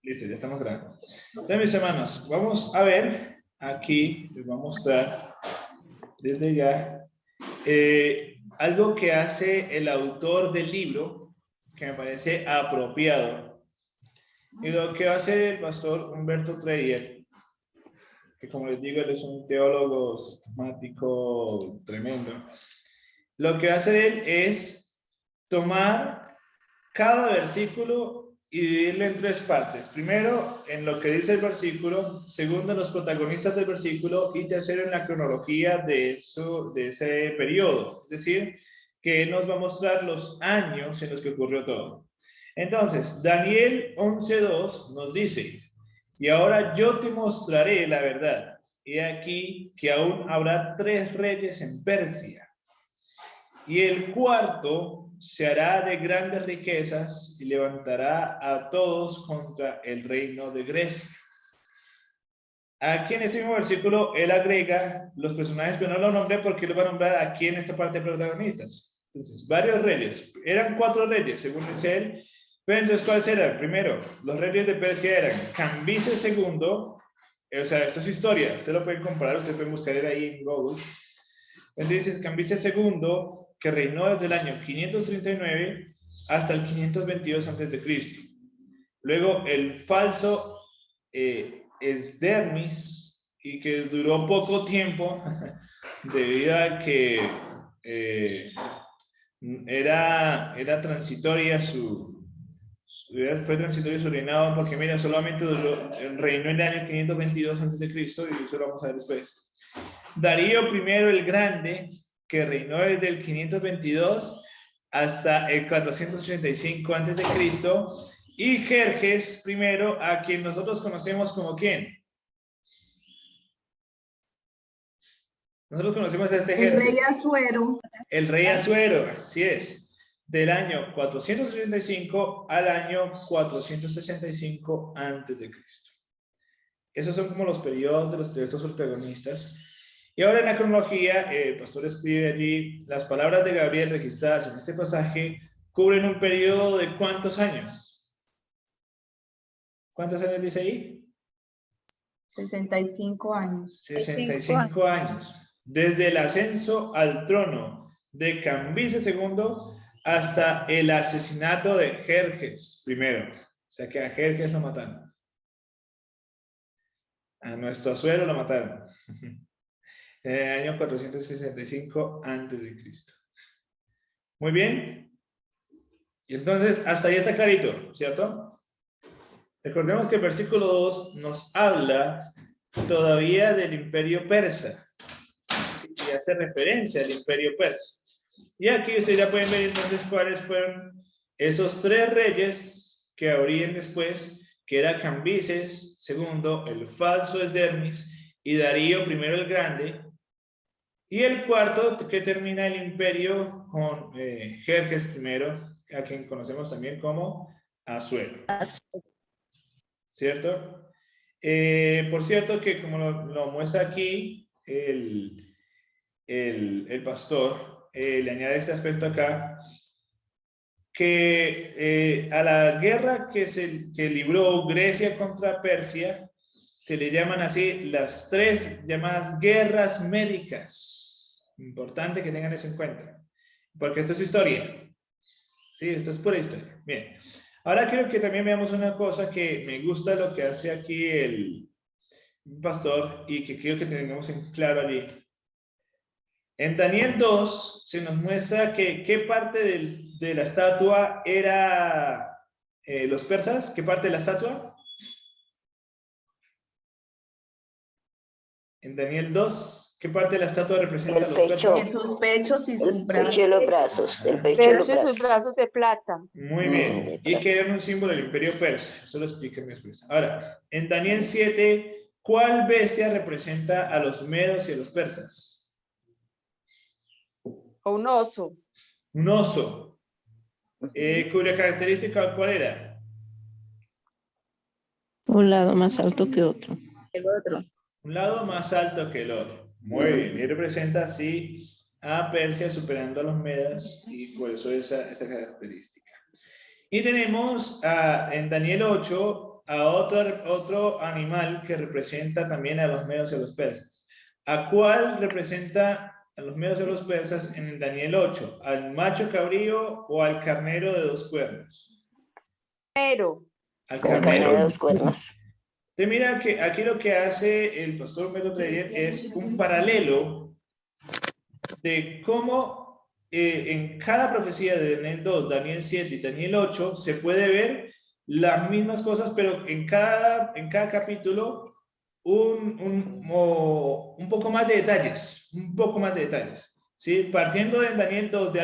Listo, ya estamos grabando. Entonces, mis hermanos, vamos a ver, aquí les voy a mostrar desde ya algo que hace el autor del libro que me parece apropiado. Y lo que va a hacer el pastor Humberto Treyer, que como les digo, él es un teólogo sistemático tremendo. Lo que va a hacer él es tomar cada versículo y dividirlo en tres partes. Primero, en lo que dice el versículo. Segundo, en los protagonistas del versículo. Y tercero, en la cronología de ese periodo. Es decir, que él nos va a mostrar los años en los que ocurrió todo. Entonces, Daniel 11:2 nos dice: y ahora yo te mostraré la verdad. He aquí que aún habrá 3 reyes en Persia. Y el cuarto se hará de grandes riquezas y levantará a todos contra el reino de Grecia. Aquí en este mismo versículo, él agrega los personajes, pero no lo nombré porque él va a nombrar aquí en esta parte de protagonistas. Entonces, varios reyes. Eran 4 reyes, según dice él. Pero entonces, ¿cuáles eran? Primero, los reyes de Persia eran Cambises II. O sea, esto es historia. Ustedes lo pueden comparar, ustedes pueden buscar ahí en Google. Entonces, Cambises II, que reinó desde el año 539 hasta el 522 a.C. Luego el falso Esdermis, y que duró poco tiempo debido a que era transitoria fue transitorio su reinado, porque mira, solamente reinó en el año 522 a.C. y eso lo vamos a ver después. Darío I el Grande, que reinó desde el 522 hasta el 485 a.C. y Jerjes I, a quien nosotros conocemos como ¿quién? Nosotros conocemos a este Jerjes. El rey Asuero. El rey Asuero, así es. Del año 485 al año 465 a.C. Esos son como los periodos de estos protagonistas. Y ahora en la cronología, el pastor escribe allí: las palabras de Gabriel registradas en este pasaje cubren un periodo de ¿cuántos años? ¿Cuántos años dice ahí? 65 años. 65 años. Desde el ascenso al trono de Cambises II hasta el asesinato de Jerjes I. O sea que a Jerjes lo mataron. A nuestro Asuero lo mataron. En el año 465 a.C. Muy bien. Y entonces, hasta ahí está clarito, ¿cierto? Recordemos que el versículo 2 nos habla todavía del imperio persa. Y hace referencia al imperio persa. Y aquí ustedes ya pueden ver entonces cuáles fueron esos 3 reyes que habrían después, que era Cambises II, el falso Esdermis, y Darío I el Grande. Y el cuarto, que termina el imperio con Jerjes I, a quien conocemos también como Asuero. ¿Cierto? Por cierto que como lo muestra aquí el pastor, le añade este aspecto acá, que a la guerra que libró Grecia contra Persia se le llaman así las 3 llamadas guerras médicas. Importante que tengan eso en cuenta, porque esto es historia. Sí, esto es pura historia. Bien. Ahora quiero que también veamos una cosa que me gusta lo que hace aquí el pastor y que quiero que tengamos en claro allí. En Daniel 2 se nos muestra que qué parte de la estatua era los persas. ¿Qué parte de la estatua? En Daniel 2, ¿qué parte de la estatua representa a los persas? Sus pechos y sus brazos. El pecho y los brazos. El pecho y sus brazos de plata. Muy bien. Y que era un símbolo del imperio persa. Eso lo explica mi esposa. Ahora, en Daniel 7, ¿cuál bestia representa a los medos y a los persas? Un oso. Un oso. ¿Cuya característica cuál era? Un lado más alto que otro. El otro. Un lado más alto que el otro. Muy bien. Y representa así a Persia superando a los medas y por eso esa característica. Y tenemos en Daniel 8 a otro animal que representa también a los medos y a los persas. ¿A cuál representa a los medos y a los persas en Daniel 8? ¿Al macho cabrío o al carnero de 2 cuernos? Pero. Al Con carnero de 2 cuernos. Entonces mira que aquí lo que hace el pastor Meto Trayer es un paralelo de cómo en cada profecía de Daniel 2, Daniel 7 y Daniel 8 se puede ver las mismas cosas, pero en cada capítulo un poco más de detalles, ¿sí? Partiendo de Daniel 2 de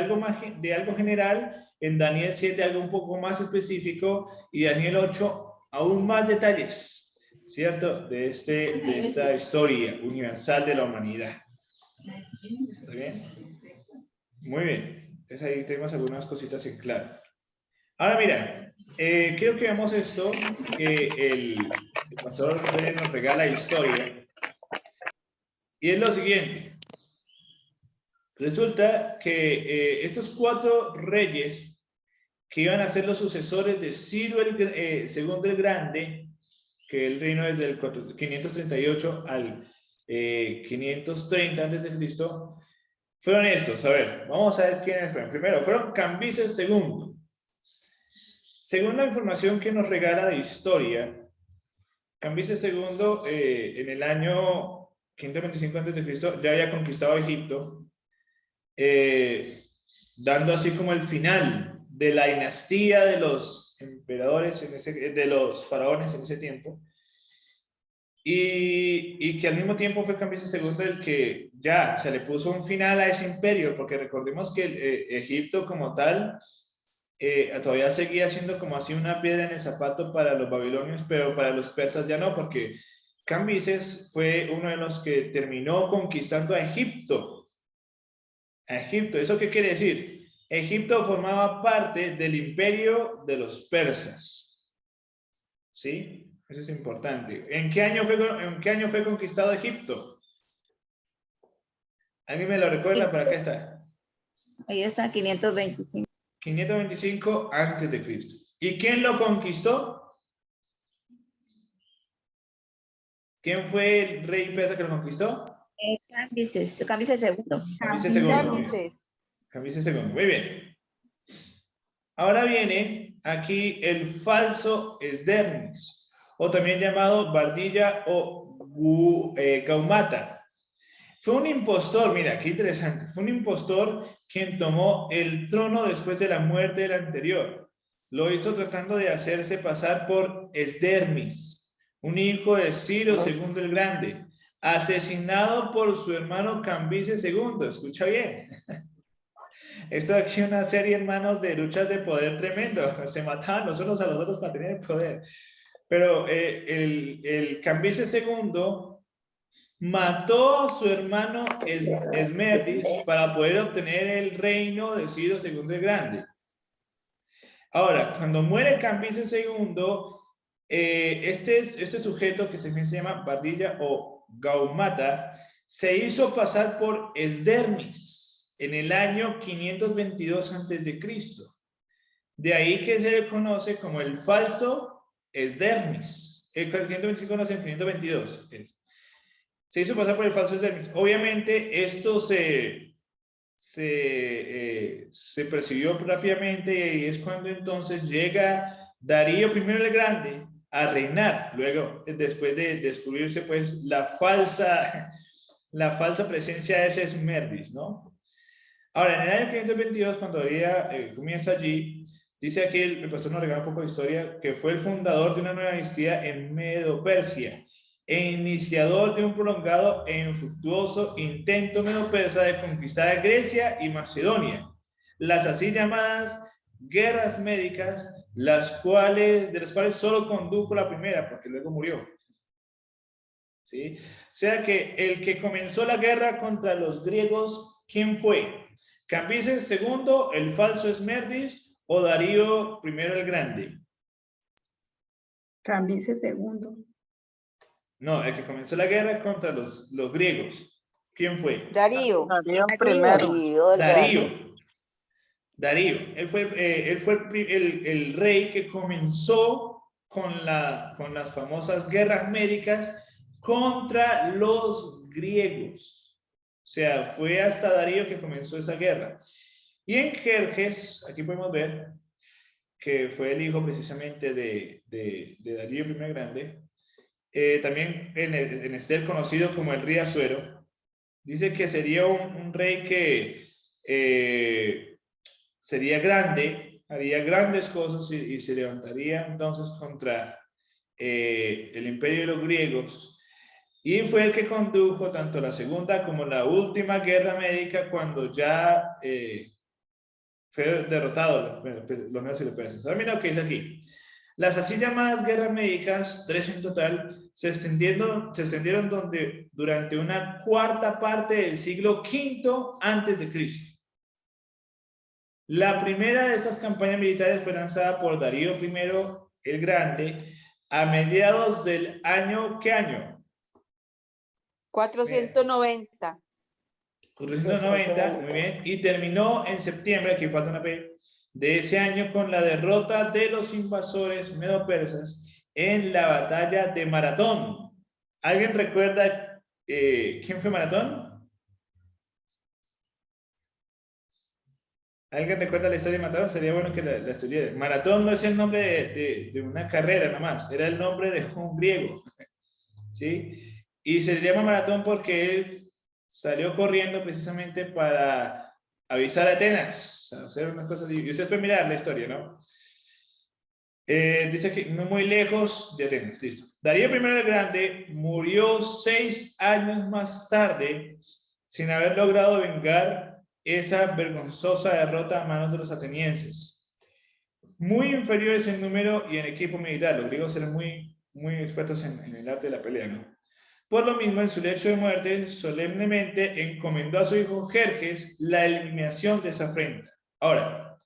algo general, en Daniel 7 algo un poco más específico y Daniel 8 aún más detalles, ¿cierto? De esta historia universal de la humanidad. ¿Está bien? Muy bien. Entonces ahí tenemos algunas cositas en claro. Ahora mira, quiero que veamos esto, que el pastor nos regala historia. Y es lo siguiente. Resulta que estos 4 reyes que iban a ser los sucesores de Ciro II el Grande, que el reino desde el 538 al 530 a.C., fueron estos. A ver, vamos a ver quiénes fueron. Primero, fueron Cambises II. Según la información que nos regala de historia, Cambises II en el año 525 a.C. ya había conquistado Egipto, dando así como el final de la dinastía de los emperadores, de los faraones en ese tiempo, y que al mismo tiempo fue Cambises II el que ya se le puso un final a ese imperio, porque recordemos que Egipto como tal todavía seguía siendo como así una piedra en el zapato para los babilonios, pero para los persas ya no, porque Cambises fue uno de los que terminó conquistando a Egipto. ¿Eso qué quiere decir? Egipto formaba parte del imperio de los persas. ¿Sí? Eso es importante. ¿En qué año fue conquistado Egipto? ¿Alguien me lo recuerda? Por acá está. Ahí está, 525. 525 antes de Cristo. ¿Y quién lo conquistó? ¿Quién fue el rey persa que lo conquistó? Cambises II. Cambises II. Muy bien. Ahora viene aquí el falso Esdermis, o también llamado Bardilla o Gaumata. Fue un impostor, mira, qué interesante. Fue un impostor quien tomó el trono después de la muerte del anterior. Lo hizo tratando de hacerse pasar por Esdermis, un hijo de Ciro II el Grande, asesinado por su hermano Cambises II. Escucha bien. Esto aquí es una serie, hermanos, de luchas de poder tremendo. Se mataban los unos a los otros para tener el poder. Pero el Cambises II mató a su hermano Esmerdis para poder obtener el reino de Ciro II el Grande. Ahora, cuando muere Cambises II, este sujeto que se llama Bardilla o Gaumata se hizo pasar por Esdermis en el año 522 a.C. De ahí que se le conoce como el falso Esdermis. El 525 no es el 522. Se hizo pasar por el falso Esdermis. Obviamente esto se percibió rápidamente y es cuando entonces llega Darío I el Grande a reinar. Luego, después de descubrirse pues la falsa presencia de ese Esmerdis, ¿no? Ahora, en el año 522, cuando Darío comienza allí, dice aquí el pastor nos regala un poco de historia, que fue el fundador de una nueva dinastía en Medo-Persia e iniciador de un prolongado e infructuoso intento medo-persa de conquistar Grecia y Macedonia, las así llamadas guerras médicas, de las cuales solo condujo la primera, porque luego murió. ¿Sí? O sea que el que comenzó la guerra contra los griegos, ¿quién fue? ¿Cambises II, el falso Esmerdis, o Darío I el Grande? Cambises II. No, el que comenzó la guerra contra los griegos. ¿Quién fue? Darío. Darío. Él fue el rey que comenzó con las famosas guerras médicas contra los griegos. O sea, fue hasta Darío que comenzó esa guerra. Y en Jerjes, aquí podemos ver que fue el hijo precisamente de Darío I el Grande, también en Estel conocido como el rey Asuero, dice que sería un rey que sería grande, haría grandes cosas y se levantaría entonces contra el imperio de los griegos, y fue el que condujo tanto la segunda como la última guerra médica cuando ya fue derrotado los medos y los persas. Ahora mira lo que dice aquí. Las así llamadas guerras médicas, 3 en total, se extendieron durante una cuarta parte del siglo V antes de Cristo. La primera de estas campañas militares fue lanzada por Darío I el Grande a mediados del año, ¿qué año? 490. 490, muy bien, y terminó en septiembre, aquí falta una P, de ese año con la derrota de los invasores medo-persas en la batalla de Maratón. ¿Alguien recuerda quién fue Maratón? ¿Alguien recuerda la historia de Maratón? Sería bueno que la estudiara. Maratón no es el nombre de una carrera nada más, era el nombre de un griego, ¿sí? Y se le llama Maratón porque él salió corriendo precisamente para avisar a Atenas, a hacer unas cosas. Y usted puede mirar la historia, ¿no? Dice que no muy lejos de Atenas, listo. Darío I el Grande murió 6 años más tarde sin haber logrado vengar esa vergonzosa derrota a manos de los atenienses. Muy inferiores en número y en equipo militar. Los griegos eran muy expertos en el arte de la pelea, ¿no? Por lo mismo, en su lecho de muerte, solemnemente encomendó a su hijo Jerjes la eliminación de esa afrenta. Ahora,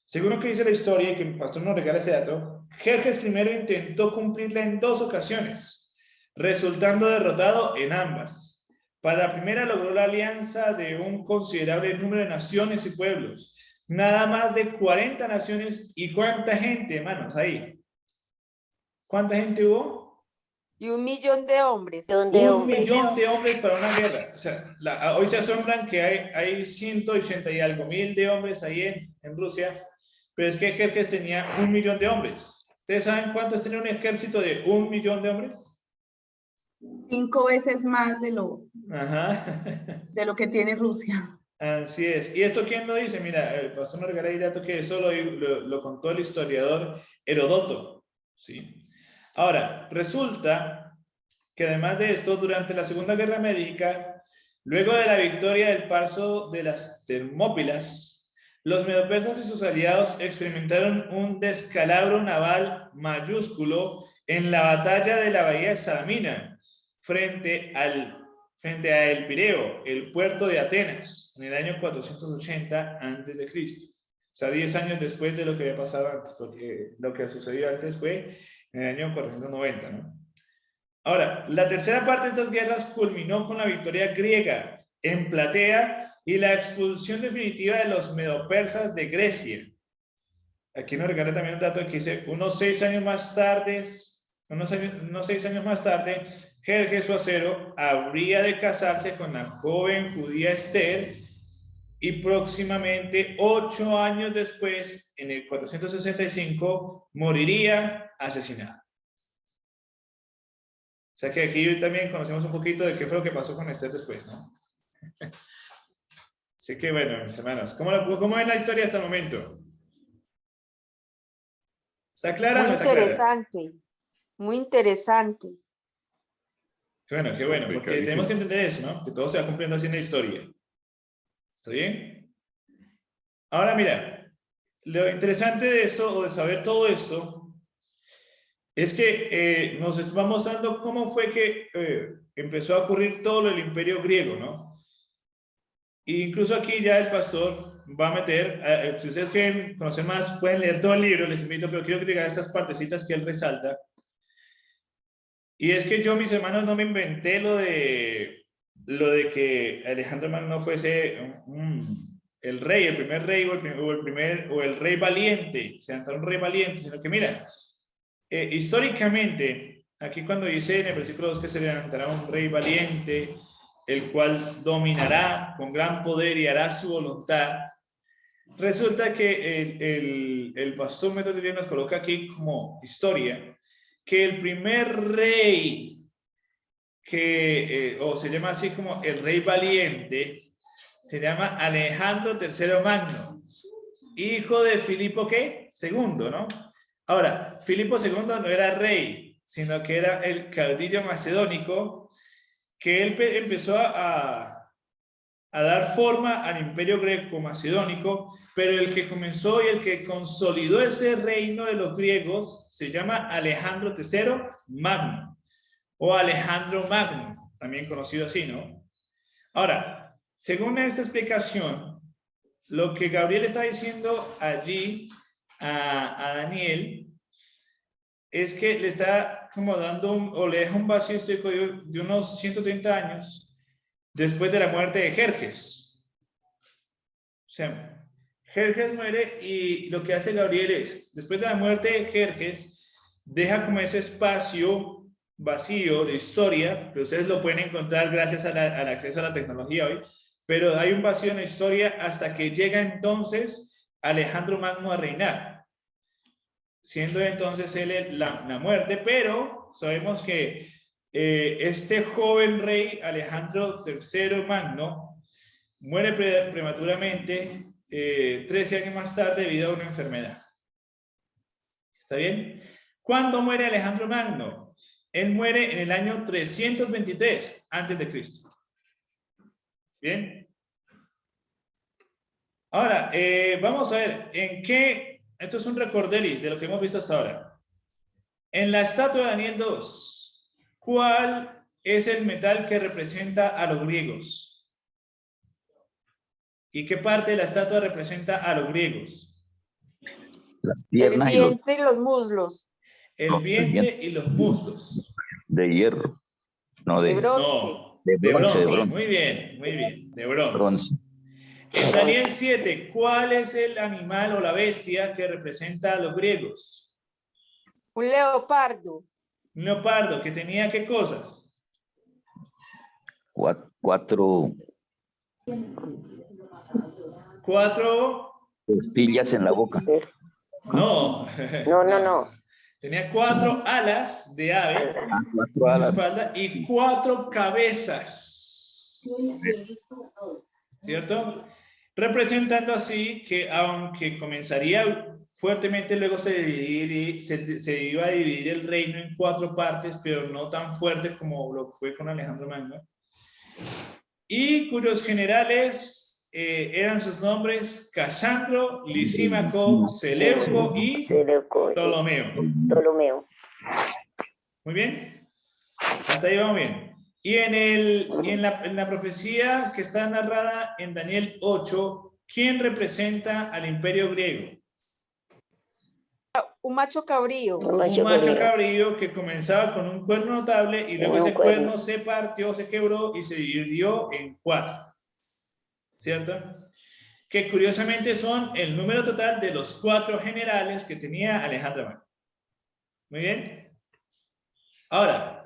según lo que dice la historia, y que el pastor nos regala ese dato, Jerjes primero intentó cumplirla en 2 ocasiones, resultando derrotado en ambas. Para la primera logró la alianza de un considerable número de naciones y pueblos, nada más de 40 naciones. ¿Y cuánta gente, hermanos, ahí? ¿Cuánta gente hubo? Y 1 millón de hombres. Un millón de hombres para una guerra. O sea, hoy se asombran que hay 180 y algo mil de hombres ahí en Rusia, pero es que Jerjes tenía 1 millón de hombres. ¿Ustedes saben cuántos tenía un ejército de 1 millón de hombres? 5 veces más Ajá. de lo que tiene Rusia. Así es. ¿Y esto quién lo dice? Mira, el pastor nos regala el dato que eso lo contó el historiador Herodoto. ¿Sí? Ahora, resulta que además de esto, durante la Segunda Guerra Médica, luego de la victoria del paso de las Termópilas, los medopersas y sus aliados experimentaron un descalabro naval mayúsculo en la batalla de la bahía de Salamina, frente a El Pireo, el puerto de Atenas, en el año 480 a.C. O sea, 10 años después de lo que había pasado antes, porque lo que sucedió antes fue en el año 490, ¿no? Ahora, la tercera parte de estas guerras culminó con la victoria griega en Platea y la expulsión definitiva de los medopersas de Grecia. Aquí nos regala también un dato que dice, unos 6 años más tarde, Jerjes su Asuero habría de casarse con la joven judía Esther y próximamente 8 años después, en el 465, moriría asesinado. O sea que aquí también conocemos un poquito de qué fue lo que pasó con Esther después, ¿no? Así que bueno, mis hermanos, ¿cómo ven la historia hasta el momento? ¿Está clara o no está clara? Muy interesante. Muy interesante. Qué bueno, porque tenemos que entender eso, ¿no? Que todo se va cumpliendo así en la historia. ¿Está bien? Ahora mira, lo interesante de esto, o de saber todo esto, es que nos va mostrando cómo fue que empezó a ocurrir todo lo del imperio griego, ¿no? E incluso aquí ya el pastor va a meter, si ustedes quieren conocer más, pueden leer todo el libro, les invito, pero quiero que llegar a estas partecitas que él resalta. Y es que yo, mis hermanos, no me inventé lo de que Alejandro Magno fuese el rey, el primer rey o el rey valiente, se llama un rey valiente, sino que mira, históricamente, aquí cuando dice en el versículo 2 que se levantará un rey valiente, el cual dominará con gran poder y hará su voluntad, resulta que el pastor Metodista nos coloca aquí como historia que el primer rey o se llama así como el rey valiente, se llama Alejandro III Magno, hijo de Filipo ¿qué? Segundo, ¿no? Ahora, Filipo II no era rey, sino que era el caudillo macedónico que él empezó a dar forma al imperio greco-macedónico, pero el que comenzó y el que consolidó ese reino de los griegos se llama Alejandro III Magno, o Alejandro Magno, también conocido así, ¿no? Ahora, según esta explicación, lo que Gabriel está diciendo allí a Daniel es que le está como dando o le deja un vacío histórico de unos 130 años después de la muerte de Jerjes. O sea, Jerjes muere y lo que hace Gabriel es, después de la muerte de Jerjes, deja como ese espacio vacío de historia, pero ustedes lo pueden encontrar gracias al acceso a la tecnología hoy, pero hay un vacío en la historia hasta que llega entonces Alejandro Magno a reinar, siendo entonces él la muerte, pero sabemos que este joven rey Alejandro III Magno muere prematuramente 13 años más tarde debido a una enfermedad. ¿Está bien? ¿Cuándo muere Alejandro Magno? Él muere en el año 323 antes de Cristo. ¿Bien? Ahora, vamos a ver en qué, esto es un recorderis de lo que hemos visto hasta ahora. En la estatua de Daniel 2, ¿cuál es el metal que representa a los griegos? ¿Y qué parte de la estatua representa a los griegos? Las El piernas y los vientre y los muslos. El vientre y los muslos. de hierro. No, De de bronce. No, de de bronce, de bronce. bronce. Muy bien, muy bien. De bronce. bronce. En Daniel 7, ¿cuál es el animal o la bestia que representa a los griegos? Un leopardo. Un leopardo, que tenía ¿qué cosas? Cuatro costillas en la boca. No. No. Tenía 4 alas de ave Cuatro en su alas. espalda y 4 cabezas. ¿Cierto? Representando así que aunque comenzaría fuertemente, luego se iba a dividir el reino en 4 partes, pero no tan fuerte como lo fue con Alejandro Magno. Y cuyos generales eran sus nombres Casandro, Lisímaco, Seleuco y Ptolomeo. Muy bien. Hasta ahí vamos bien. Y en la profecía que está narrada en Daniel 8, ¿quién representa al imperio griego? Un macho cabrío. Un macho cabrío que comenzaba con un cuerno notable y luego ese cuerno se partió, se quebró y se dividió en 4. ¿Cierto? Que curiosamente son el número total de los 4 generales que tenía Alejandro Magno. Muy bien. Ahora,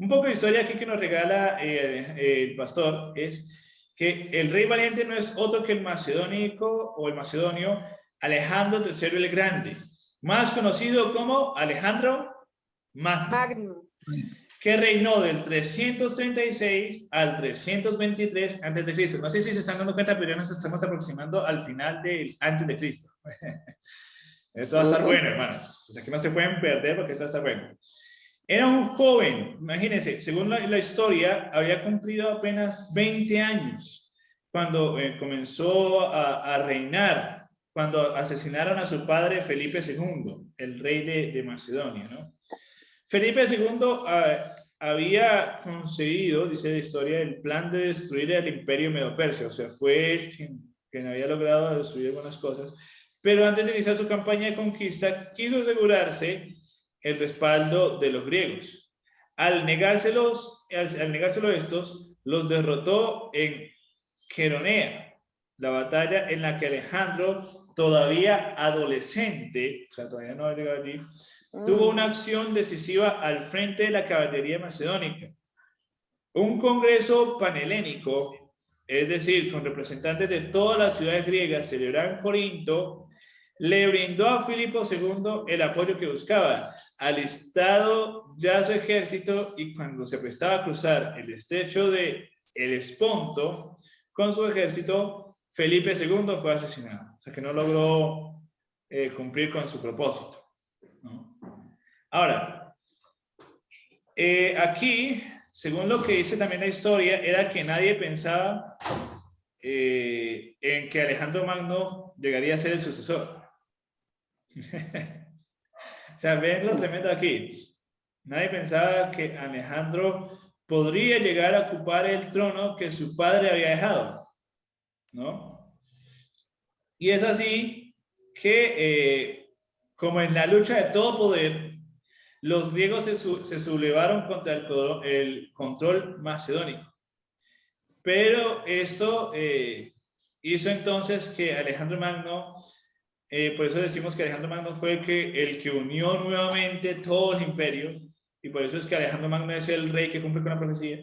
un poco de historia aquí que nos regala el pastor es que el rey valiente no es otro que el macedónico o el macedonio Alejandro III el Grande, más conocido como Alejandro Magno, que reinó del 336 al 323 antes de Cristo. No sé si se están dando cuenta, pero ya nos estamos aproximando al final del antes de Cristo. Eso va a estar bueno, hermanos. O sea que no se pueden perder porque esto va a estar bueno. Era un joven, imagínense, según la historia, había cumplido apenas 20 años cuando comenzó a reinar, cuando asesinaron a su padre Felipe II, el rey de Macedonia, ¿no? Felipe II había concebido, dice la historia, el plan de destruir el imperio medo-persia, o sea, fue él quien había logrado destruir algunas cosas, pero antes de iniciar su campaña de conquista, quiso asegurarse el respaldo de los griegos. Al negárselo estos, los derrotó en Queronea, la batalla en la que Alejandro todavía adolescente, o sea, todavía no ha llegado allí, tuvo una acción decisiva al frente de la caballería macedónica. Un congreso panhelénico, es decir, con representantes de todas las ciudades griegas, celebrado en Corinto, le brindó a Filipo II el apoyo que buscaba. Alistado ya su ejército y cuando se prestaba a cruzar el estrecho de Helesponto con su ejército, Felipe II fue asesinado. O sea que no logró cumplir con su propósito, ¿no? Ahora, aquí, según lo que dice también la historia, era que nadie pensaba en que Alejandro Magno llegaría a ser el sucesor. O sea, ven lo tremendo aquí. Nadie pensaba que Alejandro podría llegar a ocupar el trono que su padre había dejado, ¿no? Y es así que, como en la lucha de todo poder, los griegos se sublevaron contra el control macedónico. Pero esto hizo entonces que Alejandro Magno, por eso decimos que Alejandro Magno fue el que unió nuevamente todo el imperio, y por eso es que Alejandro Magno es el rey que cumple con la profecía,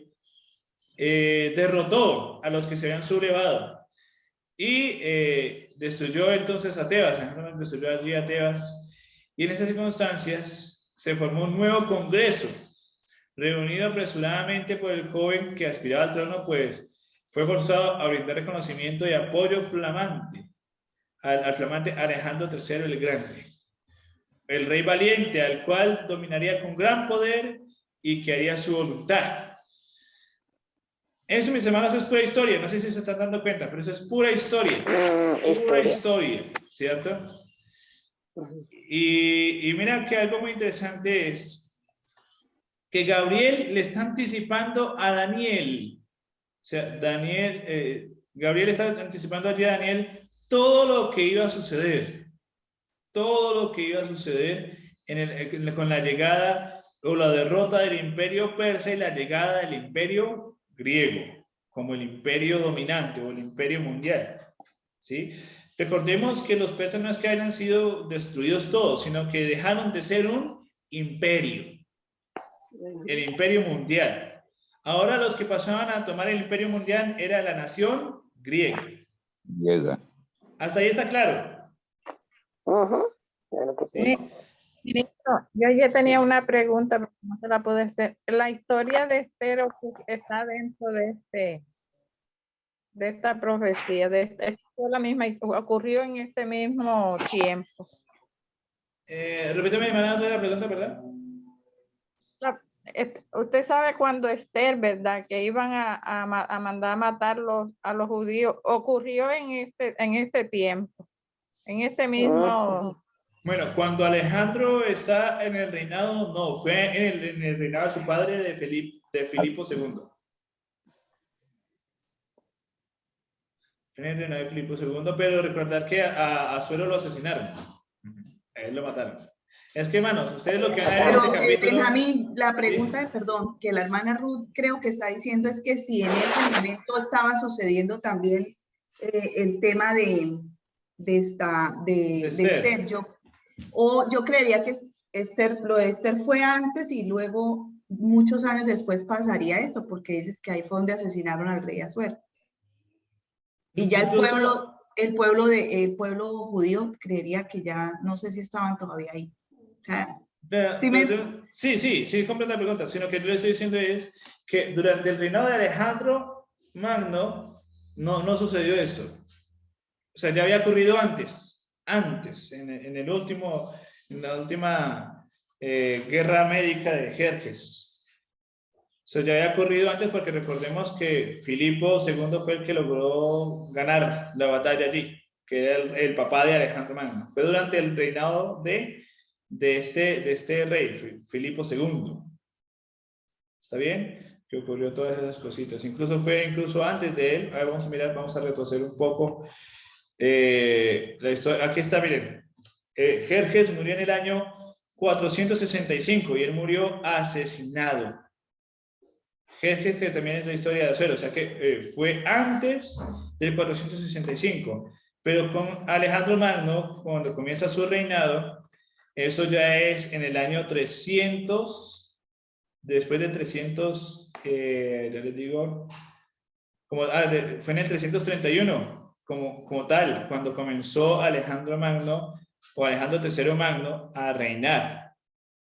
derrotó a los que se habían sublevado y destruyó entonces a Tebas. Alejandro Magno destruyó allí a Tebas, y en esas circunstancias se formó un nuevo congreso, reunido apresuradamente por el joven que aspiraba al trono, pues fue forzado a brindar reconocimiento y apoyo flamante al flamante Alejandro III el Grande, el rey valiente, al cual dominaría con gran poder y que haría su voluntad. Eso, mis hermanos, es pura historia. No sé si se están dando cuenta, pero eso es pura historia. Pura historia, ¿cierto? Y mira que algo muy interesante es que Gabriel le está anticipando a Daniel. O sea, Gabriel está anticipando allí a Daniel todo lo que iba a suceder. Todo lo que iba a suceder con la llegada o la derrota del imperio persa y la llegada del imperio griego como el imperio dominante o el imperio mundial, ¿sí? Recordemos que los persas no es que hayan sido destruidos todos, sino que dejaron de ser un imperio, el imperio mundial. Ahora los que pasaban a tomar el imperio mundial era la nación griega. ¿Hasta ahí está claro? Claro que sí. Ministro, yo ya tenía una pregunta, pero no se la pude hacer. La historia de Esther está dentro de esta profecía, fue la misma, ocurrió en este mismo tiempo. Repíteme, hermana, la pregunta, ¿verdad? Usted sabe cuando Esther, ¿verdad? Que iban a mandar a matar a los judíos, ocurrió en este tiempo, en este mismo... Bueno, cuando Alejandro está en el reinado, no, fue en el reinado de su padre, de Filipo II. Fue en el reinado de Filipo II, pero recordar que a Azuero lo asesinaron. A él lo mataron. Es que, hermanos, ustedes lo que van a ver en ese capítulo... Benjamín, la pregunta, ¿sí? Perdón, que la hermana Ruth creo que está diciendo es que si en ese momento estaba sucediendo también el tema de Esther. Yo creería que lo de Esther fue antes y luego muchos años después pasaría esto, porque dices que ahí fue donde asesinaron al rey Asuero. Y ya el pueblo judío creería que ya, no sé si estaban todavía ahí. O sea, sí, completa la pregunta, sino que yo le estoy diciendo es que durante el reinado de Alejandro Magno no sucedió esto. O sea, ya había ocurrido antes, en la última guerra médica de Jerjes. O sea, ya había ocurrido antes porque recordemos que Filipo II fue el que logró ganar la batalla allí, que era el papá de Alejandro Magno. Fue durante el reinado de este rey, Filipo II. ¿Está bien? Que ocurrió todas esas cositas. Incluso antes de él. A ver, vamos a mirar, vamos a retroceder un poco. La historia, aquí está, miren. Jerjes murió en el año 465 y él murió asesinado. Jerjes, que también es la historia de Azuero, o sea que fue antes del 465. Pero con Alejandro Magno, cuando comienza su reinado, eso ya es en el año 300, después de 300, ya les digo, fue en el 331, como tal, cuando comenzó Alejandro Magno, o Alejandro III Magno, a reinar.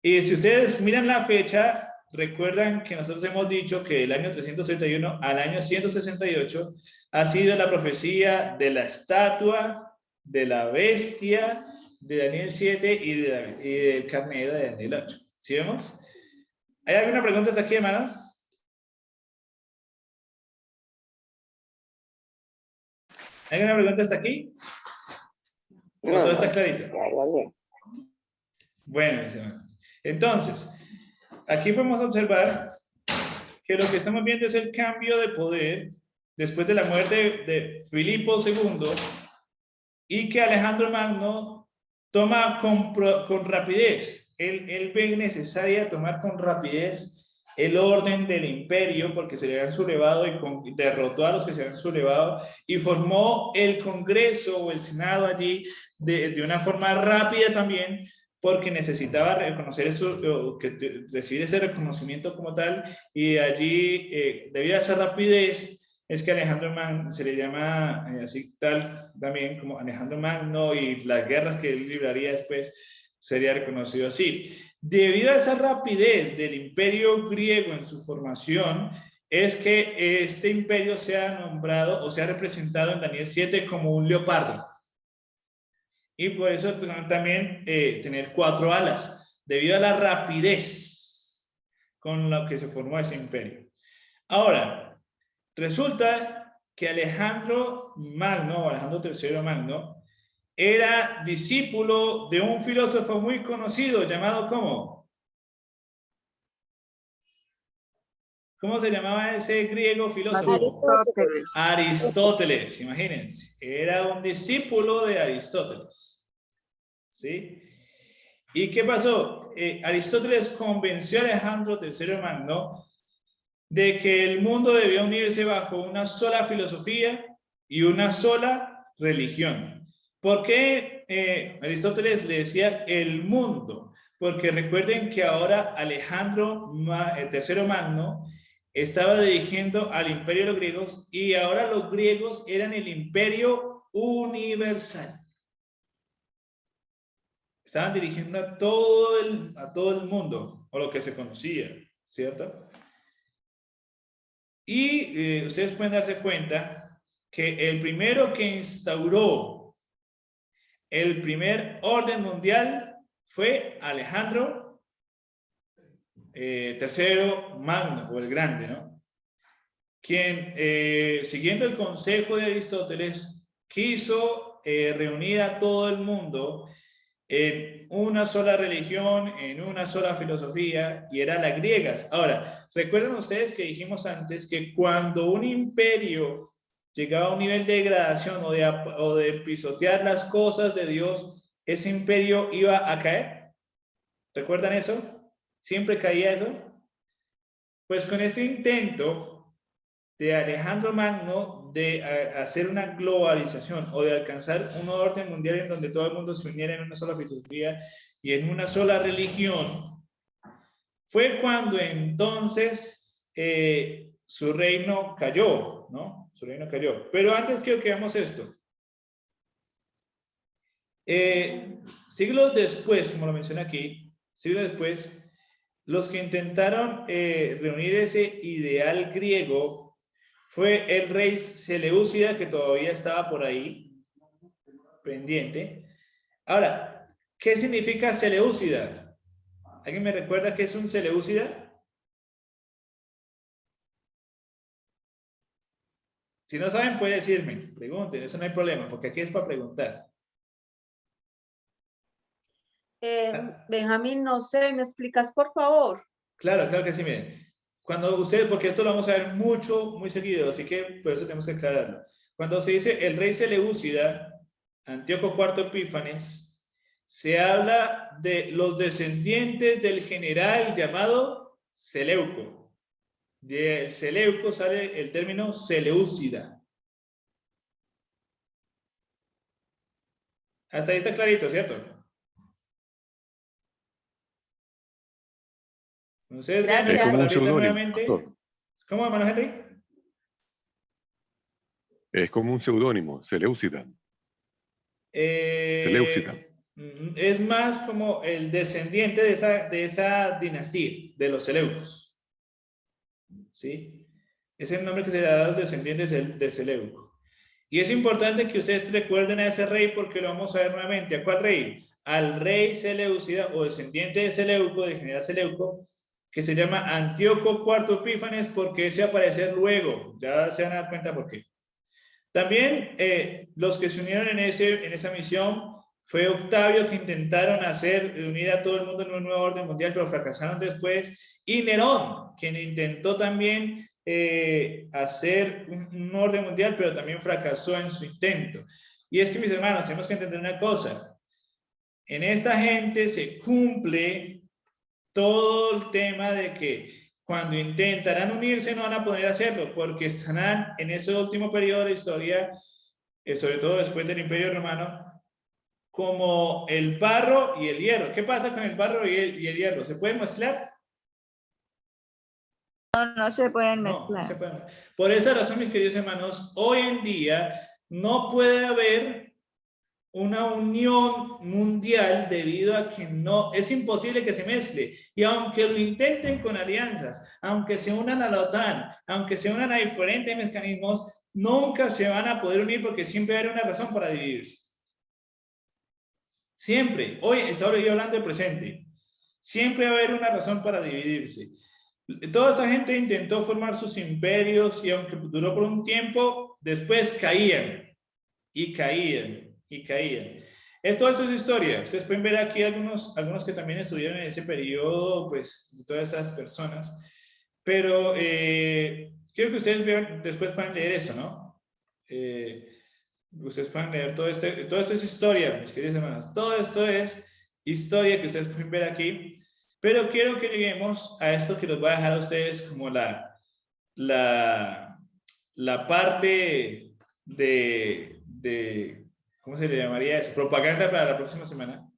Y si ustedes miran la fecha, recuerdan que nosotros hemos dicho que el año 331 al año 168 ha sido la profecía de la estatua, de la bestia, de Daniel 7 y del carnero de Daniel 8. ¿Sí vemos? ¿Hay alguna pregunta hasta aquí, hermanos? ¿Hay alguna pregunta hasta aquí? ¿O todo está clarito? Bueno, mis hermanos. Entonces, aquí podemos observar que lo que estamos viendo es el cambio de poder después de la muerte de Filipo II y que Alejandro Magno toma con rapidez. Él ve necesaria tomar con rapidez el orden del imperio porque se le habían sublevado y derrotó a los que se habían sublevado y formó el Congreso o el Senado allí de una forma rápida también porque necesitaba reconocer eso, recibir ese reconocimiento como tal, y allí, debido a esa rapidez, es que Alejandro Magno se le llama así tal también como Alejandro Magno, y las guerras que él libraría después sería reconocido así. Debido a esa rapidez del imperio griego en su formación, es que este imperio sea nombrado o sea representado en Daniel 7 como un leopardo. Y por eso también tener 4 alas, debido a la rapidez con la que se formó ese imperio. Ahora, resulta que Alejandro Magno, o Alejandro III Magno, era discípulo de un filósofo muy conocido llamado ¿cómo? ¿Cómo se llamaba ese griego filósofo? Aristóteles. Aristóteles, imagínense. Era un discípulo de Aristóteles. ¿Sí? ¿Y qué pasó? Aristóteles convenció a Alejandro III Magno de que el mundo debía unirse bajo una sola filosofía y una sola religión. ¿Por qué Aristóteles le decía el mundo? Porque recuerden que ahora Alejandro III Magno estaba dirigiendo al imperio de los griegos y ahora los griegos eran el imperio universal. Estaban dirigiendo a todo el mundo, o lo que se conocía, ¿cierto? Y ustedes pueden darse cuenta que el primero que instauró el primer orden mundial fue Alejandro III Magno, o el Grande, ¿no? Quien, siguiendo el consejo de Aristóteles, quiso reunir a todo el mundo en una sola religión, en una sola filosofía, y era la griega. Ahora, recuerden ustedes que dijimos antes que cuando un imperio llegaba a un nivel de degradación o de pisotear las cosas de Dios, ese imperio iba a caer. ¿Recuerdan eso? ¿Siempre caía eso? Pues con este intento de Alejandro Magno de hacer una globalización o de alcanzar un orden mundial en donde todo el mundo se uniera en una sola filosofía y en una sola religión, fue cuando entonces su reino cayó, ¿no? Su reino cayó. Pero antes quiero que veamos esto. Siglos después, como lo mencioné aquí, siglos después, los que intentaron reunir ese ideal griego fue el rey Seleucida, que todavía estaba por ahí, pendiente. Ahora, ¿qué significa Seleucida? ¿Alguien me recuerda qué es un Seleucida? Si no saben, puede decirme, pregunten, eso no hay problema, porque aquí es para preguntar. Benjamín, no sé, ¿me explicas por favor? Claro, claro que sí, miren. Cuando ustedes, porque esto lo vamos a ver mucho, muy seguido, así que por eso tenemos que aclararlo. Cuando se dice el rey Seleucida, Antíoco IV Epífanes, se habla de los descendientes del general llamado Seleuco. Del Seleuco sale el término Seleucida. Hasta ahí está clarito, ¿cierto? Entonces, vean Gracias. esa Es como un palabrita seudónimo, nuevamente. pastor. ¿Cómo, hermano Henry? Es como un seudónimo, Seleucida. Seleucida. Es más como el descendiente de esa dinastía, de los Seleucos. ¿Sí? Es el nombre que se le da a los descendientes de Seleuco. Y es importante que ustedes recuerden a ese rey porque lo vamos a ver nuevamente. ¿A cuál rey? Al rey Seleucida o descendiente de Seleuco, del general Seleuco, que se llama Antíoco IV Epífanes, porque ese va a aparecer luego. Ya se van a dar cuenta por qué. También los que se unieron en esa misión fue Octavio, que intentaron unir a todo el mundo en un nuevo orden mundial, pero fracasaron después, y Nerón, quien intentó también hacer un orden mundial, pero también fracasó en su intento. Y es que, mis hermanos, tenemos que entender una cosa. En esta gente se cumple todo el tema de que cuando intentarán unirse no van a poder hacerlo, porque estarán en ese último periodo de la historia, sobre todo después del Imperio Romano, como el barro y el hierro. ¿Qué pasa con el barro y el hierro? ¿Se pueden mezclar? No se pueden No, mezclar. no se pueden. Por esa razón, mis queridos hermanos, hoy en día no puede haber una unión mundial debido a que no, es imposible que se mezcle. Y aunque lo intenten con alianzas, aunque se unan a la OTAN, aunque se unan a diferentes mecanismos, nunca se van a poder unir porque siempre hay una razón para dividirse. Siempre. Hoy estoy yo hablando de presente. Siempre va a haber una razón para dividirse. Toda esta gente intentó formar sus imperios y aunque duró por un tiempo, después caían y caían. Y caían. Todo eso es historia. Ustedes pueden ver aquí algunos que también estuvieron en ese periodo, pues, de todas esas personas. Pero quiero que ustedes vean, después puedan leer eso, ¿no? Ustedes pueden leer todo esto es historia, mis queridos hermanos. Todo esto es historia que ustedes pueden ver aquí. Pero quiero que lleguemos a esto que los voy a dejar a ustedes como la parte de ¿cómo se le llamaría eso? Propaganda para la próxima semana.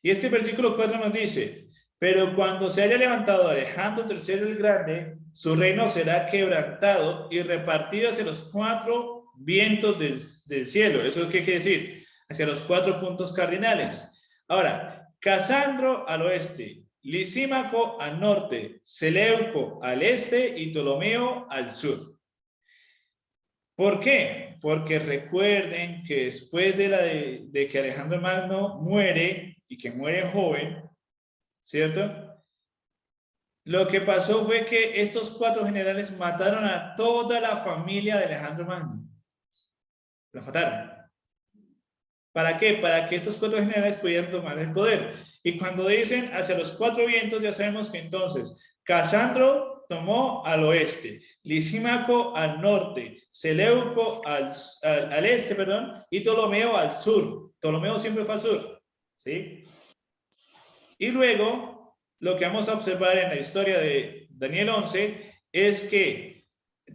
Y este versículo 4 nos dice, pero cuando se haya levantado Alejandro III el Grande, su reino será quebrantado y repartido hacia los 4 vientos del cielo. ¿Eso qué quiere decir? Hacia los 4 puntos cardinales. Ahora, Casandro al oeste, Lisímaco al norte, Seleuco al este y Ptolomeo al sur. ¿Por qué? Porque recuerden que después de que Alejandro Magno muere y que muere joven, ¿cierto? Lo que pasó fue que estos 4 generales mataron a toda la familia de Alejandro Magno. Los mataron. ¿Para qué? Para que estos 4 generales pudieran tomar el poder. Y cuando dicen hacia los 4 vientos, ya sabemos que entonces Casandro tomó al oeste, Lisímaco al norte, Seleuco al este, perdón, y Ptolomeo al sur. Ptolomeo siempre fue al sur, ¿sí? Y luego, lo que vamos a observar en la historia de Daniel 11 es que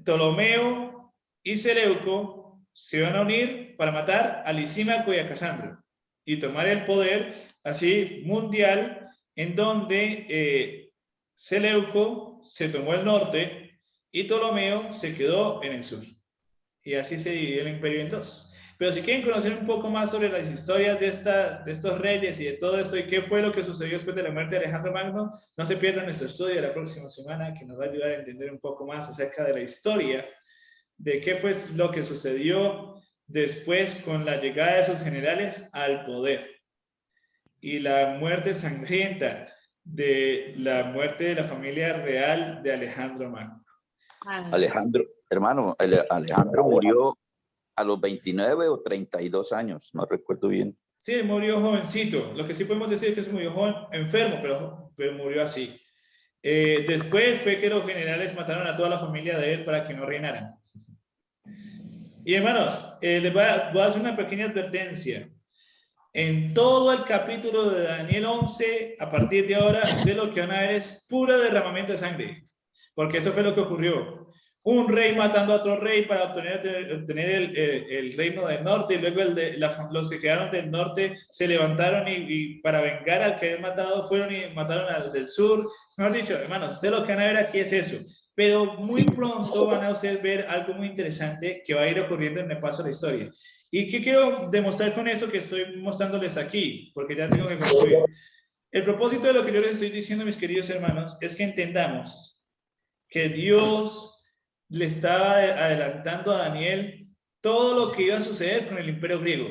Ptolomeo y Seleuco se van a unir para matar a Lisímaco y a Casandro y tomar el poder así mundial, en donde Seleuco se tomó el norte y Ptolomeo se quedó en el sur. Y así se dividió el imperio en 2. Pero si quieren conocer un poco más sobre las historias de estos reyes y de todo esto y qué fue lo que sucedió después de la muerte de Alejandro Magno, no se pierdan nuestro estudio de la próxima semana, que nos va a ayudar a entender un poco más acerca de la historia, de qué fue lo que sucedió después con la llegada de esos generales al poder y la muerte sangrienta de la muerte de la familia real de Alejandro Magno. Alejandro, hermano, Alejandro murió a los 29 o 32 años, no recuerdo bien. Sí, murió jovencito. Lo que sí podemos decir es que se murió joven, enfermo, pero murió así. Después fue que los generales mataron a toda la familia de él para que no reinaran. Y hermanos, les voy a hacer una pequeña advertencia. En todo el capítulo de Daniel 11, a partir de ahora, ustedes lo que van a ver es puro derramamiento de sangre. Porque eso fue lo que ocurrió. un rey matando a otro rey para obtener el reino del norte, y luego los que quedaron del norte se levantaron y para vengar al que habían matado fueron y mataron al del sur. Mejor dicho, hermanos, ustedes lo que van a ver aquí es eso. Pero muy pronto van a ustedes ver algo muy interesante que va a ir ocurriendo en el paso de la historia. ¿Y qué quiero demostrar con esto que estoy mostrándoles aquí? Porque ya tengo que concluir. El propósito de lo que yo les estoy diciendo, mis queridos hermanos, es que entendamos que Dios le estaba adelantando a Daniel todo lo que iba a suceder con el imperio griego.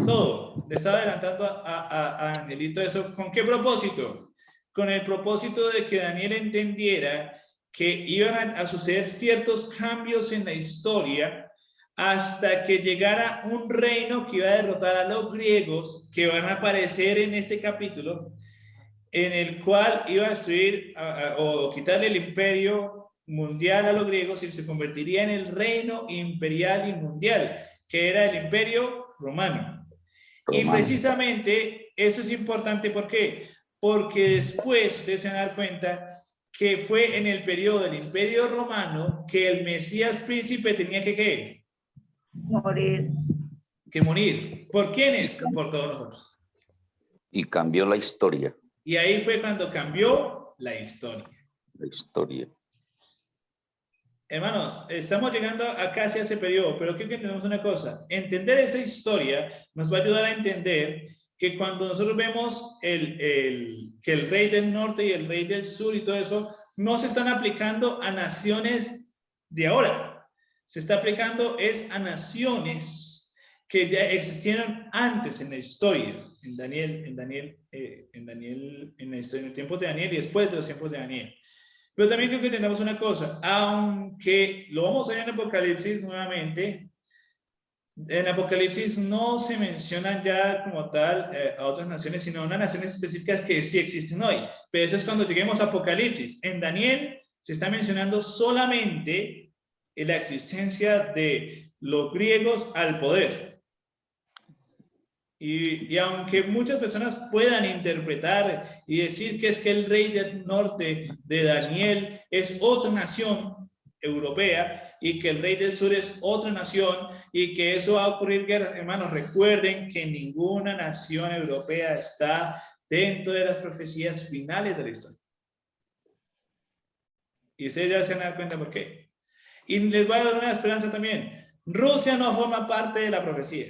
Todo. Le estaba adelantando a Danielito eso. ¿Con qué propósito? Con el propósito de que Daniel entendiera que iban a suceder ciertos cambios en la historia hasta que llegara un reino que iba a derrotar a los griegos, que van a aparecer en este capítulo, en el cual iba a destruir o quitarle el imperio mundial a los griegos y se convertiría en el reino imperial y mundial, que era el imperio romano. Y precisamente eso es importante, ¿por qué? Porque después ustedes se van a dar cuenta que fue en el periodo del imperio romano que el Mesías príncipe tenía que Morir. que morir. ¿Por quiénes? Por todos nosotros. Y cambió la historia. Y ahí fue cuando cambió la historia. La historia. Hermanos, estamos llegando a casi ese periodo, pero quiero que entendamos una cosa. Entender esta historia nos va a ayudar a entender que cuando nosotros vemos que el rey del norte y el rey del sur y todo eso, no se están aplicando a naciones de ahora. Se está aplicando es a naciones que ya existieron antes en la historia, en la historia, en el tiempo de Daniel y después de los tiempos de Daniel. Pero también creo que entendamos una cosa, aunque lo vamos a ver en Apocalipsis nuevamente, en Apocalipsis no se mencionan ya como tal a otras naciones, sino a unas naciones específicas que sí existen hoy. Pero eso es cuando lleguemos a Apocalipsis. En Daniel se está mencionando solamente la existencia de los griegos al poder. Y aunque muchas personas puedan interpretar y decir que es que el rey del norte de Daniel es otra nación europea y que el rey del sur es otra nación y que eso va a ocurrir, hermanos, recuerden que ninguna nación europea está dentro de las profecías finales de la historia. Y ustedes ya se van a dar cuenta por qué. Y les voy a dar una esperanza también. Rusia no forma parte de la profecía.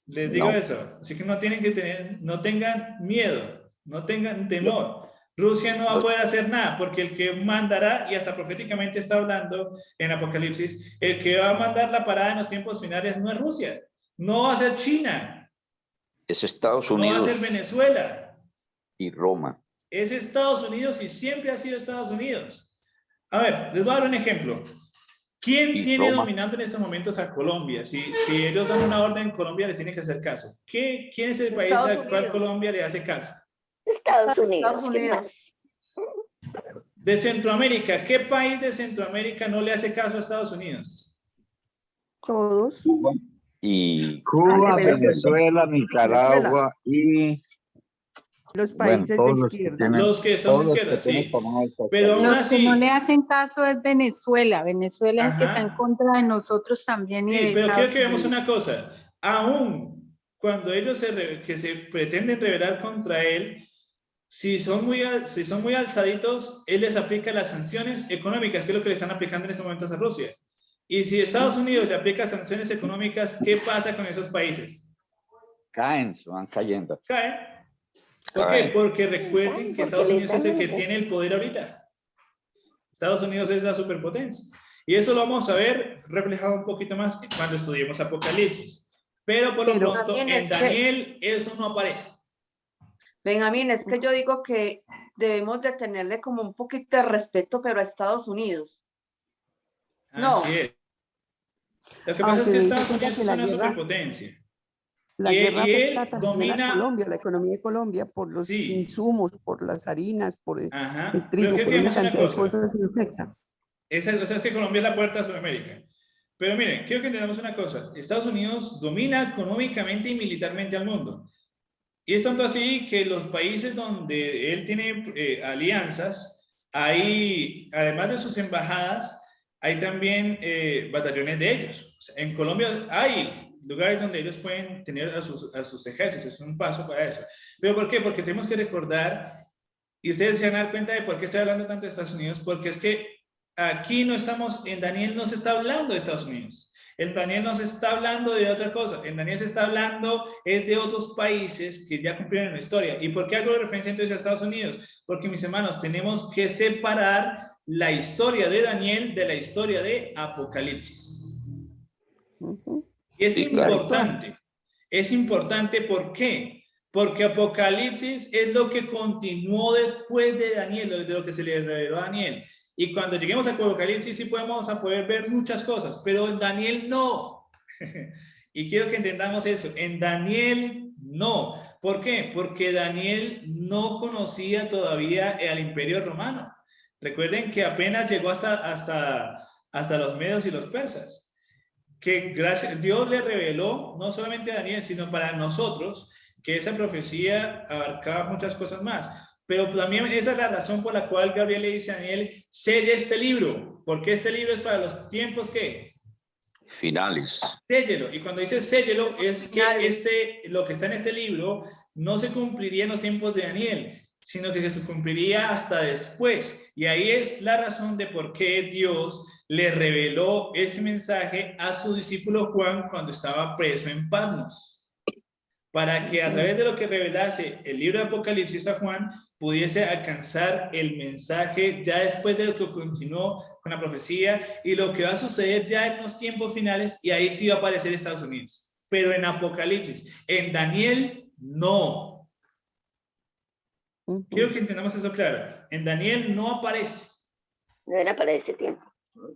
Les digo eso, así que no tengan miedo, no tengan temor. Rusia no va a poder hacer nada, porque el que mandará, y hasta proféticamente está hablando en Apocalipsis, el que va a mandar la parada en los tiempos finales no es Rusia, no va a ser China. Es Estados Unidos. No va a ser Venezuela. Y Roma. Es Estados Unidos y siempre ha sido Estados Unidos. A ver, les voy a dar un ejemplo. ¿Quién tiene dominando en estos momentos a Colombia? Si ellos dan una orden, Colombia les tiene que hacer caso. ¿Quién es el país al cual Colombia le hace caso? Estados Unidos. Estados Unidos. De Centroamérica, ¿qué país de Centroamérica no le hace caso a Estados Unidos? Todos. Y Cuba, Venezuela, Nicaragua y los países de izquierda. Los que son de izquierda, sí. Pero aún Los así, que no le hacen caso es Venezuela. Venezuela es que está en contra de nosotros también. Sí, pero quiero que veamos una cosa. Aún cuando ellos se pretenden rebelar contra él, si son muy alzaditos, él les aplica las sanciones económicas, que es lo que le están aplicando en ese momento a Rusia. Y si Estados Unidos le aplica sanciones económicas, ¿qué pasa con esos países? caen, se van cayendo. Caen. ¿Por qué? Porque recuerden que Estados Unidos es el que tiene el poder ahorita. Estados Unidos es la superpotencia. Y eso lo vamos a ver reflejado un poquito más cuando estudiemos Apocalipsis. Pero por lo pronto, en Daniel eso no aparece. Benjamín, es que yo digo que debemos de tenerle como un poquito de respeto, pero a Estados Unidos. No. Así es. Lo que pasa es que Estados Unidos es una superpotencia. La guerra afecta también domina a Colombia, la economía de Colombia, por los insumos, por las harinas, por el trigo, por una cantidad de cosas que afectan. O sea, es que Colombia es la puerta a Sudamérica. Pero miren, quiero que entendamos una cosa. Estados Unidos domina económicamente y militarmente al mundo. Y es tanto así que los países donde él tiene alianzas hay, además de sus embajadas, hay también batallones de ellos. O sea, en Colombia hay lugares donde ellos pueden tener a sus ejércitos, es un paso para eso. ¿Pero por qué? Porque tenemos que recordar, y ustedes se van a dar cuenta de por qué estoy hablando tanto de Estados Unidos, porque es que aquí no estamos, en Daniel no se está hablando de Estados Unidos. En Daniel no se está hablando de otra cosa. En Daniel se está hablando es de otros países que ya cumplieron la historia. ¿Y por qué hago referencia entonces a Estados Unidos? Porque, mis hermanos, tenemos que separar la historia de Daniel de la historia de Apocalipsis. Y es importante. Es importante, ¿por qué? Porque Apocalipsis es lo que continuó después de Daniel, de lo que se le reveló a Daniel. Y cuando lleguemos a Apocalipsis sí vamos a poder ver muchas cosas, pero en Daniel no. Y quiero que entendamos eso. En Daniel no. ¿Por qué? Porque Daniel no conocía todavía al Imperio Romano. Recuerden que apenas llegó hasta los medos y los persas. Que gracias, Dios le reveló, no solamente a Daniel, sino para nosotros, que esa profecía abarcaba muchas cosas más. Pero también esa es la razón por la cual Gabriel le dice a Daniel, selle este libro, porque este libro es para los tiempos que finales. Séllelo. Y cuando dice séllelo, es que lo que está en este libro no se cumpliría en los tiempos de Daniel, sino que se cumpliría hasta después. Y ahí es la razón de por qué Dios le reveló este mensaje a su discípulo Juan cuando estaba preso en Patmos. Para que a través de lo que revelase el libro de Apocalipsis a Juan, pudiese alcanzar el mensaje ya después de lo que continuó con la profecía y lo que va a suceder ya en los tiempos finales, y ahí sí va a aparecer Estados Unidos. Pero en Apocalipsis, en Daniel, no. Quiero que entendamos eso claro. En Daniel no aparece. No era para ese tiempo.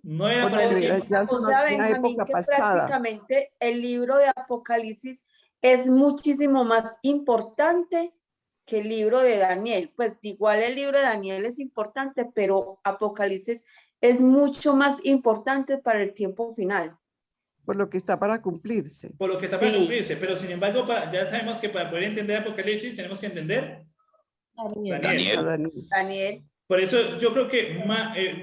No era para ese tiempo. O sea, Benjamín, que prácticamente el libro de Apocalipsis es muchísimo más importante que el libro de Daniel. Pues igual el libro de Daniel es importante, pero Apocalipsis es mucho más importante para el tiempo final. Por lo que está para cumplirse. Por lo que está para cumplirse, pero sin embargo, ya sabemos que para poder entender Apocalipsis tenemos que entender Daniel. Por eso yo creo que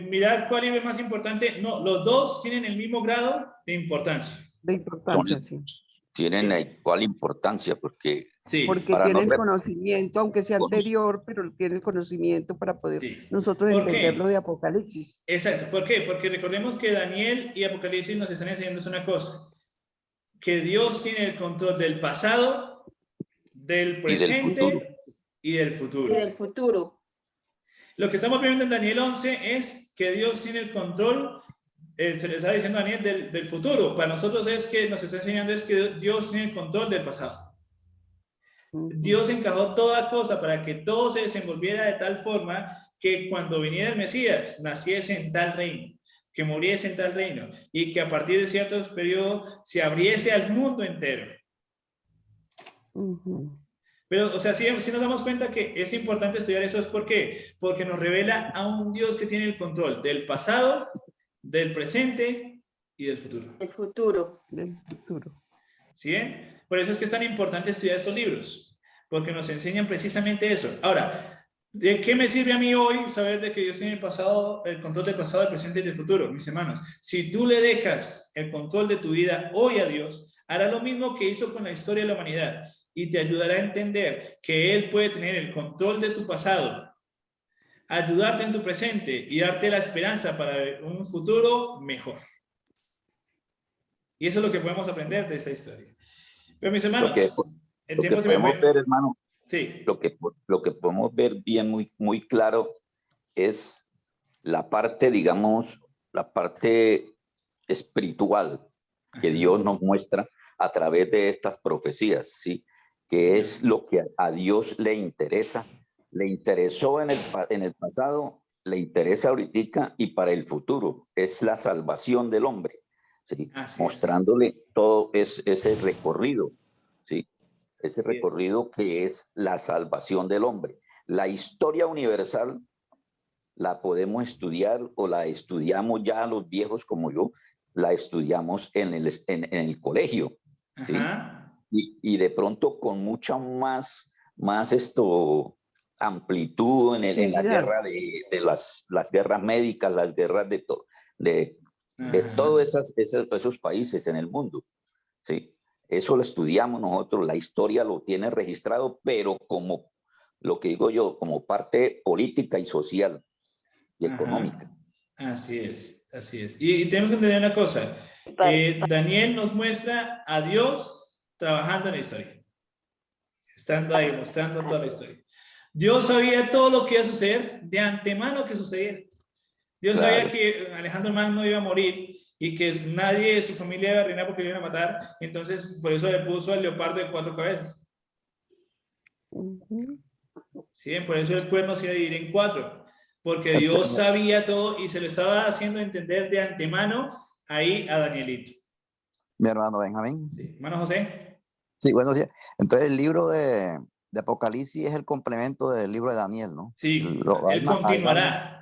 mirar cuál libro es más importante, no, los dos tienen el mismo grado de importancia. De importancia, sí. Tienen igual importancia porque tienen conocimiento, aunque sea anterior, pero tienen conocimiento para poder nosotros entenderlo de Apocalipsis. Exacto. ¿Por qué? Porque recordemos que Daniel y Apocalipsis nos están enseñando una cosa, que Dios tiene el control del pasado, del presente y del futuro. Lo que estamos viendo en Daniel 11 es que Dios tiene el control. Se le está diciendo a Daniel del futuro. Para nosotros es que nos está enseñando es que Dios tiene el control del pasado. Dios encajó toda cosa para que todo se desenvolviera de tal forma que cuando viniera el Mesías naciese en tal reino, que muriese en tal reino y que a partir de ciertos periodos se abriese al mundo entero. Pero, o sea, si nos damos cuenta que es importante estudiar eso, ¿es por qué? Porque nos revela a un Dios que tiene el control del pasado, del presente y del futuro. El futuro. Del futuro. ¿Sí? Por eso es que es tan importante estudiar estos libros, porque nos enseñan precisamente eso. Ahora, ¿de qué me sirve a mí hoy saber de que Dios tiene el control del pasado, del presente y del futuro? Mis hermanos, si tú le dejas el control de tu vida hoy a Dios, hará lo mismo que hizo con la historia de la humanidad y te ayudará a entender que Él puede tener el control de tu pasado, ayudarte en tu presente y darte la esperanza para un futuro mejor. Y eso es lo que podemos aprender de esta historia. Pero mis hermanos, el tiempo se me fue. Ver, hermano, sí. Lo que podemos ver bien muy claro es la parte, digamos, la parte espiritual que Dios nos muestra a través de estas profecías, ¿sí? Que es lo que a Dios le interesa. Le interesó en el pasado, le interesa ahorita y para el futuro. Es la salvación del hombre, ¿sí? Mostrándole todo ese recorrido, ¿sí? Ese recorrido que es la salvación del hombre. La historia universal la podemos estudiar o la estudiamos ya los viejos como yo, la estudiamos en el colegio, ¿sí? Y de pronto con mucha más amplitud en la Sí, guerra de las guerras médicas, las guerras de todos esos países en el mundo. ¿Sí? Eso lo estudiamos nosotros, la historia lo tiene registrado, pero como lo que digo yo, como parte política y social y económica. Así es, así es. Y tenemos que entender una cosa. Daniel nos muestra a Dios trabajando en la historia. Estando ahí, mostrando toda la historia. Dios sabía todo lo que iba a suceder de antemano que sucediera. Dios sabía que Alejandro Magno iba a morir y que nadie de su familia iba a reinar porque lo iban a matar. Entonces, por eso le puso el leopardo de 4 cabezas. Sí, por eso el cuerno se iba a dividir en 4. Porque Dios sabía todo y se lo estaba haciendo entender de antemano ahí a Danielito. Mi hermano Benjamín. Sí. Hermano José. Sí, buenos días. Entonces el libro de Apocalipsis es el complemento del libro de Daniel, ¿no? Sí, él continuará.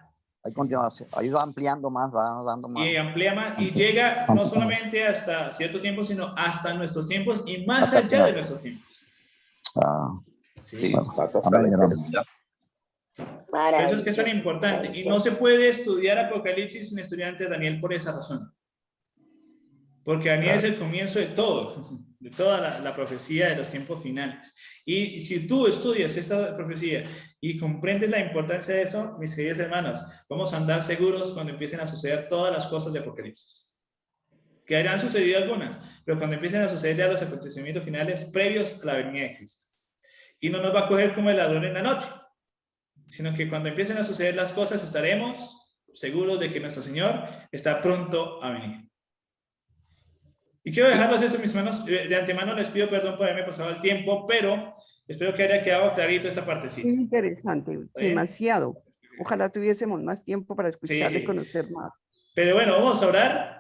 Ahí va ampliando más, va dando más. Y amplía más y llega no solamente hasta cierto tiempo, sino hasta nuestros tiempos y más allá de nuestros tiempos. Sí, pasa hasta la eternidad. Por eso es que es tan importante. Y no se puede estudiar Apocalipsis sin estudiar antes Daniel por esa razón. Porque Daniel es el comienzo de todo, de toda la profecía de los tiempos finales. Y si tú estudias esta profecía y comprendes la importancia de eso, mis queridos hermanos, vamos a andar seguros cuando empiecen a suceder todas las cosas de Apocalipsis. Que hayan sucedido algunas, pero cuando empiecen a suceder ya los acontecimientos finales previos a la venida de Cristo. Y no nos va a coger como el ladrón en la noche, sino que cuando empiecen a suceder las cosas estaremos seguros de que nuestro Señor está pronto a venir. Y quiero dejarlos esto, mis hermanos. De antemano les pido perdón por haberme pasado el tiempo, pero espero que haya quedado clarito esta partecita. Muy interesante, demasiado. Ojalá tuviésemos más tiempo para escucharle y conocer más. Pero bueno, vamos a orar